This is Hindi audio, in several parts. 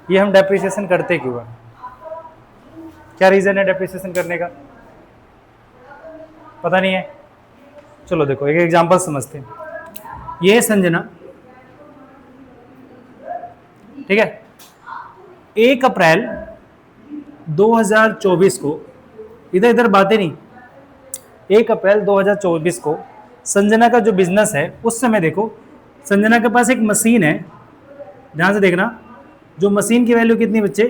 ये हम डेप्रिसिएशन करते क्यों है? क्या रीजन है डेप्रिसिएशन करने का? पता नहीं है? चलो देखो एक एग्जांपल समझते हैं। ये है संजना, ठीक है। 1 अप्रैल 2024 को, इधर इधर बातें नहीं, 1 अप्रैल 2024 को संजना का जो बिजनेस है, उस समय देखो संजना के पास एक मशीन है, ध्यान से देखना, जो मशीन की वैल्यू कितनी बच्चे?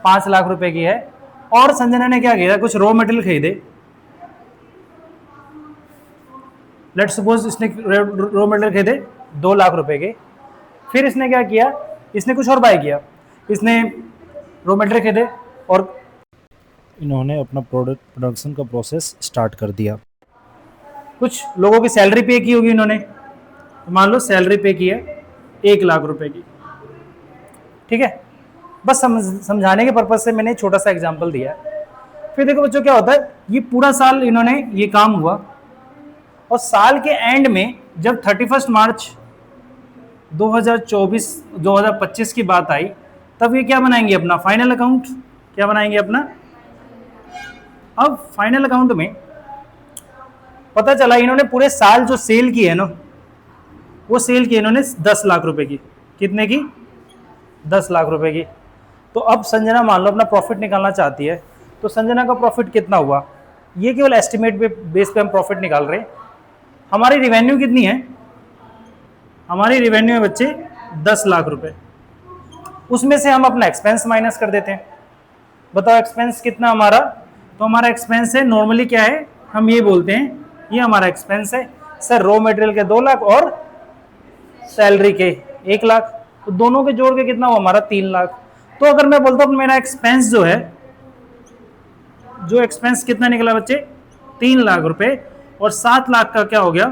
5 लाख रुपए की है। और संजना ने क्या किया? कुछ रॉ मटेरियल खरीदे, लेट्स सपोज इसने रॉ मटेरियल खरीदे 2 लाख रुपए के। फिर इसने क्या किया? इसने कुछ और बाय किया, इसने रॉ मटेरियल खरीदे और इन्होंने अपना प्रोडक्शन का प्रोसेस स्टार्ट कर दिया। कुछ लोगों की सैलरी पे की होगी इन्होंने, तो मान लो सैलरी पे की है 1 लाख रुपए की, ठीक है। बस समझाने के पर्पज से मैंने छोटा सा एग्जांपल दिया है। फिर देखो बच्चों क्या होता है, ये पूरा साल इन्होंने ये काम हुआ, और साल के एंड में जब 31 मार्च 2025 की बात आई, तब ये क्या बनाएंगे? अपना फाइनल अकाउंट। क्या बनाएंगे? अपना। अब फाइनल अकाउंट में पता चला इन्होंने पूरे साल जो सेल की है ना, वो सेल की इन्होंने 10 लाख रुपए की। कितने की? 10 लाख रुपए की। तो अब संजना मान लो अपना प्रॉफिट निकालना चाहती है, तो संजना का प्रॉफिट कितना हुआ? ये केवल एस्टिमेट पे बेस पे हम प्रॉफिट निकाल रहे हैं। हमारी रिवेन्यू कितनी है? हमारी रिवेन्यू है बच्चे 10 लाख रुपए। उसमें से हम अपना एक्सपेंस माइनस कर देते हैं। बताओ एक्सपेंस कितना हमारा? तो हमारा एक्सपेंस है, नॉर्मली क्या है, हम ये बोलते हैं ये हमारा एक्सपेंस है सर, रॉ मटेरियल के 2 लाख और सैलरी के 1 लाख, तो दोनों के जोड़ के कितना हुआ हमारा? 3 लाख। तो अगर मैं बोलता हूं मेरा एक्सपेंस जो है, जो एक्सपेंस कितना निकला बच्चे? 3 लाख रुपए, और 7 लाख का क्या हो गया?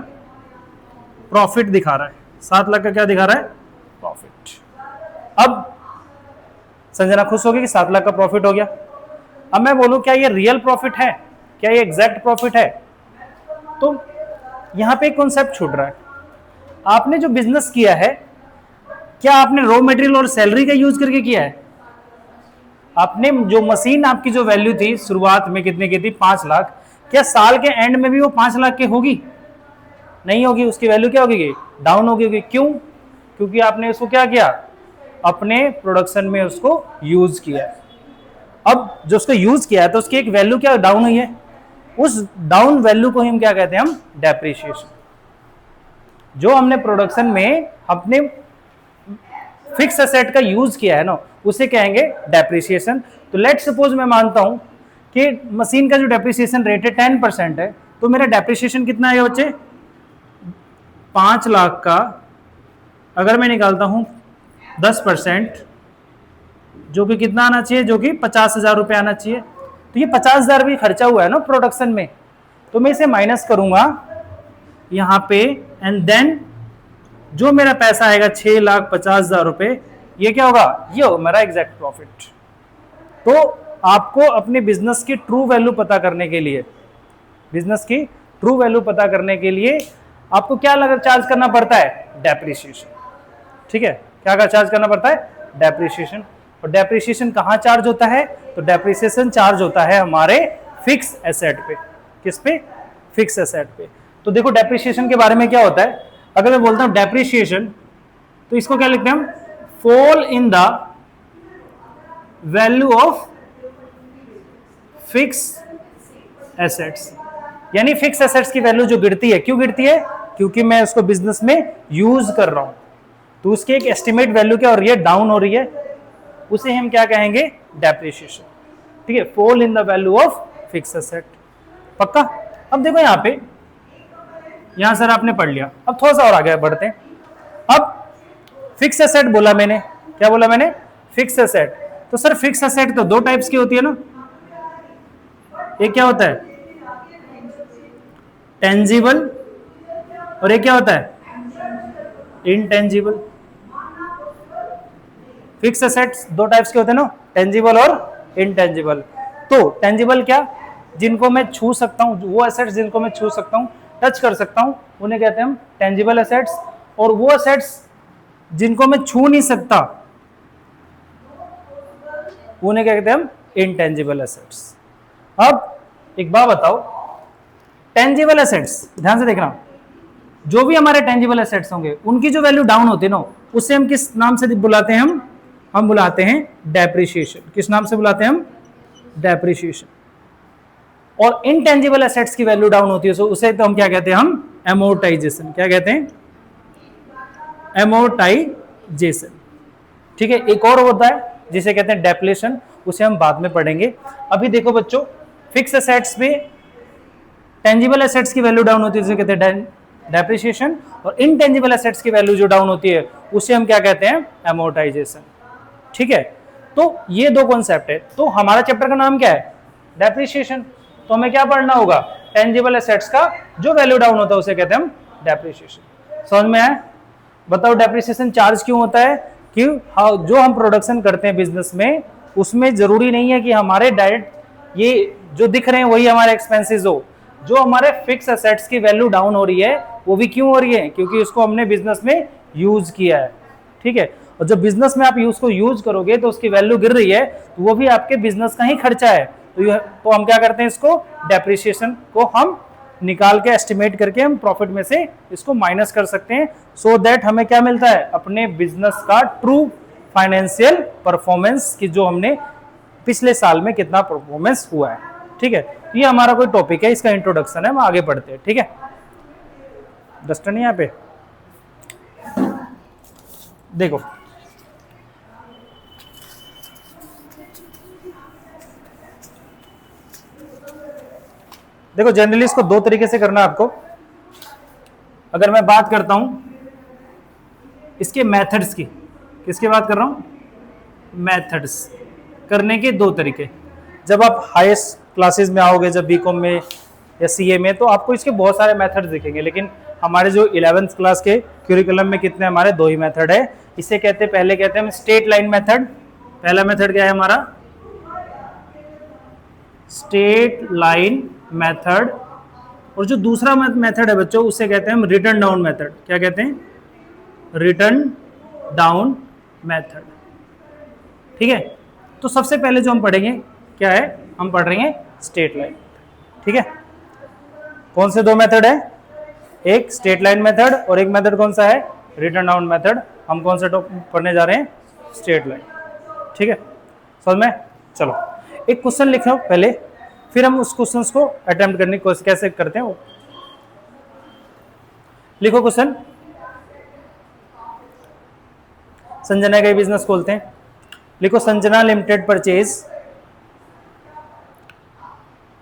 प्रॉफिट दिखा रहा है। 7 लाख का क्या दिखा रहा है? प्रॉफिट। अब संजना खुश होगी कि 7 लाख का प्रॉफिट हो गया। अब मैं बोलूं क्या ये रियल प्रॉफिट है? क्या ये एग्जैक्ट प्रॉफिट है? तो यहां पे एक कॉन्सेप्ट छूट रहा है। आपने जो बिजनेस किया है, क्या आपने रॉ मटेरियल और सैलरी का यूज करके किया है? आपने जो मशीन, आपकी जो वैल्यू थी शुरुआत में कितने की थी? 5 लाख। क्या साल के एंड में भी वो 5 लाख की होगी? नहीं होगी। उसकी वैल्यू क्या होगी? डाउन होगी। क्यों? क्योंकि आपने उसको क्या किया? अपने प्रोडक्शन में उसको यूज किया। अब जो उसको यूज किया है, तो उसकी एक वैल्यू क्या डाउन हुई है, उस डाउन वैल्यू को हम क्या कहते हैं? हम डेप्रिसिएशन। जो हमने प्रोडक्शन में अपने फिक्स एसेट का यूज किया है ना, उसे कहेंगे डेप्रिसिएशन। तो लेट सपोज मैं मानता हूं कि मशीन का जो डेप्रिसिएशन रेट है 10% है, तो मेरा डेप्रिसिएशन कितना आएगा बच्चे? 5 लाख का अगर मैं निकालता हूं 10%, जो कि कितना आना चाहिए? जो कि 50,000 रुपये आना चाहिए। तो ये 50,000 भी खर्चा हुआ है ना प्रोडक्शन में, तो मैं इसे माइनस करूंगा यहां पे, एंड देन जो मेरा पैसा आएगा 6,50,000 रुपये, ये क्या होगा? ये होगा मेरा एग्जैक्ट प्रॉफिट। तो आपको अपने बिजनेस की ट्रू वैल्यू पता करने के लिए, बिजनेस की ट्रू वैल्यू पता करने के लिए आपको क्या लगा चार्ज करना पड़ता है? डेप्रिसिएशन। ठीक है, क्या का चार्ज करना पड़ता है? डेप्रिसिएशन। और डेप्रिसिएशन कहां चार्ज होता है? तो डेप्रिसिएशन चार्ज होता है हमारे फिक्स एसेट पे। किस पे? फिक्स एसेट पे। तो देखो डेप्रिसिएशन के बारे में क्या होता है, अगर मैं बोलता हूं डेप्रिसिएशन, तो इसको क्या लिखते हैं हम? Fall in the value of fix assets. यानी फिक्स एसेट्स की वैल्यू जो गिरती है, क्यों गिरती है? क्योंकि मैं उसको बिजनेस में यूज कर रहा हूं, तो उसकी एक एस्टिमेट वैल्यू क्या हो रही है? डाउन हो रही है। उसे हम क्या कहेंगे? डेप्रिसिएशन। ठीक है, fall in the value of fix asset. पक्का? अब देखो यहां पे, यहां सर आपने पढ़ लिया, अब थोड़ा सा और आगे बढ़ते हैं। अब फिक्स एसेट बोला मैंने, क्या बोला मैंने? Fix asset. तो सर फिक्स एसेट तो 2 टाइप्स की होती है ना, एक क्या होता है? टेंजिबल, और एक क्या होता है? इनटेंजिबल। फिक्स एसेट्स 2 टाइप्स के होते हैं ना, टेंजिबल और इनटेंजिबल। तो टेंजिबल क्या? जिनको मैं छू सकता हूं, वो एसेट्स जिनको मैं छू सकता हूं, टच कर सकता हूं, उन्हें कहते हैं हम टेंजिबल एसेट्स। और वो एसेट्स जिनको मैं छू नहीं सकता, उन्हें क्या कहते हैं हम, इंटेंजिबल एसेट्स। अब एक बात बताओ, टेंजिबल एसेट्स ध्यान से देखना, जो भी हमारे टेंजिबल एसेट्स होंगे उनकी जो वैल्यू डाउन होती है ना, उससे हम किस नाम से बुलाते हैं, हम बुलाते हैं डेप्रिसिएशन। किस नाम से बुलाते हैं हम, डेप्रिसिएशन। और इनटेंजिबल एसेट्स की वैल्यू डाउन होती है तो उसे तो हम क्या कहते हैं, हम एमोर्टाइजेशन। क्या कहते हैं, एमोर्टाइजेशन। ठीक है, एक और होता है जिसे कहते हैं डेप्लेशन, उसे हम बाद में पढ़ेंगे। अभी देखो बच्चों, फिक्स एसेट्स में टेंजिबल एसेट्स की वैल्यू डाउन होती है उसे कहते हैं डेप्रिसिएशन, और इनटेंजिबल एसेट्स की वैल्यू जो डाउन होती है उसे हम क्या कहते हैं, एमोर्टाइजेशन। ठीक है, तो ये दो कॉन्सेप्ट है। तो हमारा चैप्टर का नाम क्या है, डेप्रिसिएशन। तो हमें क्या पढ़ना होगा, टेंजिबल एसेट्स का जो वैल्यू डाउन होता है उसे कहते हैं हम डेप्रिसिएशन। समझ में आया? बताओ डेप्रिसिएशन चार्ज क्यों होता है, कि जो हम प्रोडक्शन करते हैं बिजनेस में, उसमें जरूरी नहीं है कि हमारे डायरेक्ट ये जो दिख रहे हैं वही हमारे एक्सपेंसेस हो। जो हमारे फिक्स एसेट्स की वैल्यू डाउन हो रही है वो भी क्यों हो रही है, क्योंकि उसको हमने बिजनेस में यूज किया है। ठीक है, और जब बिजनेस में आप उसको यूज करोगे तो उसकी वैल्यू गिर रही है, तो वो भी आपके बिजनेस का ही खर्चा है। तो हम क्या करते हैं, इसको डेप्रिसिएशन को हम निकाल के एस्टिमेट करके हम प्रॉफिट में से इसको माइनस कर सकते हैं, सो दैट हमें क्या मिलता है, अपने बिजनेस का ट्रू फाइनेंशियल परफॉर्मेंस की, जो हमने पिछले साल में कितना परफॉर्मेंस हुआ है। ठीक है, ये हमारा कोई टॉपिक है, इसका इंट्रोडक्शन है, हम आगे बढ़ते हैं। ठीक है, डस्टर नहीं यहाँ पे, देखो देखो जनरली इसको दो तरीके से करना है आपको। अगर मैं बात करता हूं इसके मेथड्स की, किसकी बात कर रहा हूं, मेथड्स करने के दो तरीके। जब आप हाईएस्ट क्लासेस में आओगे, जब बीकॉम में या सीए में, तो आपको इसके बहुत सारे मेथड्स दिखेंगे, लेकिन हमारे जो 11th क्लास के क्यूरिकुलम में कितने, हमारे दो ही मेथड है। इसे कहते हैं, पहले कहते हैं हम स्ट्रेट लाइन मेथड। पहला मेथड क्या है हमारा, स्ट्रेट लाइन मेथड। और जो दूसरा मेथड है बच्चों, उसे कहते हैं हम रिटर्न डाउन मेथड। क्या कहते हैं, रिटर्न डाउन मेथड। ठीक है, तो सबसे पहले जो हम पढ़ेंगे क्या है, हम पढ़ रहे हैं स्ट्रेट लाइन। ठीक है, कौन से दो मेथड है, एक स्ट्रेट लाइन मेथड और एक मेथड कौन सा है, रिटर्न डाउन मेथड। हम कौन सा पढ़ने जा रहे हैं, स्ट्रेट लाइन। ठीक है, समझ में? चलो एक क्वेश्चन लिख लो पहले, फिर हम उस क्वेश्चन को अटेम्प्ट करने की कोशिश कैसे करते हैं वो लिखो। क्वेश्चन, संजना का बिजनेस खोलते हैं, लिखो Sanjana limited purchase,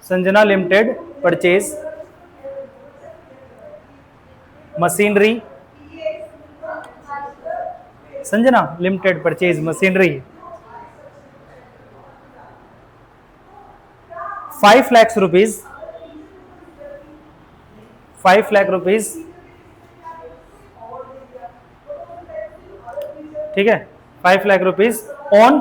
Sanjana limited purchase machinery, Sanjana limited purchase machinery 5 lakh rupees, 5 lakh rupees. ठीक है, 5 लाख रुपीज ऑन